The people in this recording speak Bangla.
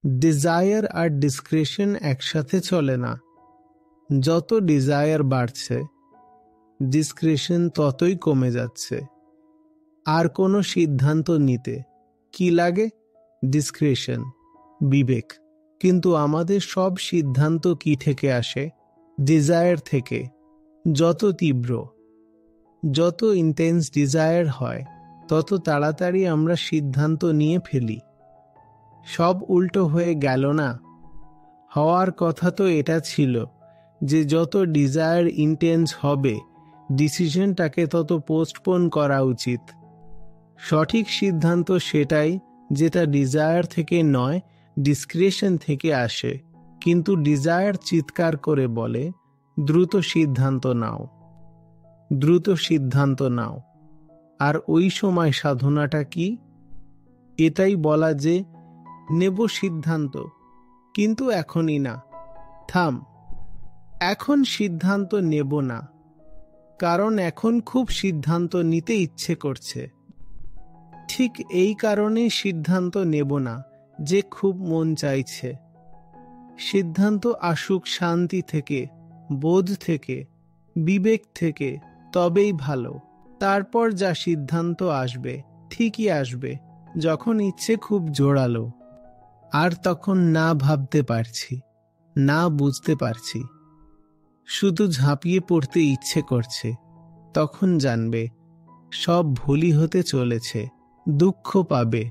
ডিজায়ার আর ডিসক্রিশন একসাথে চলে না। যত ডিজায়ার বাড়ছে, ডিসক্রিশন ততই কমে যাচ্ছে। আর কোনো সিদ্ধান্ত নিতে কি লাগে? ডিসক্রিশন, বিবেক। কিন্তু আমাদের সব সিদ্ধান্ত কি থেকে আসে? ডিজায়ার থেকে। যত তীব্র, যত ইন্টেন্স ডিজায়ার হয়, তত তাড়াতাড়ি আমরা সিদ্ধান্ত নিয়ে ফেলি। সব উল্টো হয়ে গেল না? হওয়ার কথা তো এটা ছিল যে যত ডিজায়ার ইন্টেন্স হবে, ডিসিশনটাকে তত পোস্টপোন করা উচিত। সঠিক সিদ্ধান্ত সেটাই যেটা ডিজায়ার থেকে নয়, ডিসক্রিশন থেকে আসে। কিন্তু ডিজায়ার চিৎকার করে বলে, দ্রুত সিদ্ধান্ত নাও, দ্রুত সিদ্ধান্ত নাও। আর ওই সময় সাধনাটা কি? এটাই বলা যে নেব সিদ্ধান্ত, কিন্তু এখনই না। থাম, এখন সিদ্ধান্ত নেব না, কারণ এখন খুব সিদ্ধান্ত নিতে ইচ্ছে করছে। ঠিক এই কারণেই সিদ্ধান্ত নেব না যে খুব মন চাইছে। সিদ্ধান্ত আসুক শান্তি থেকে, বোধ থেকে, বিবেক থেকে, তবেই ভালো। তারপর যা সিদ্ধান্ত আসবে ঠিকই আসবে, যখন ইচ্ছে খুব জোরালো। আর তখন না ভাবতে পারছি, না বুঝতে পারছি, শুধু ঝাঁপিয়ে পড়তে ইচ্ছে করছে। তখন জানবে সব ভুলই হতে চলেছে, দুঃখ পাবে,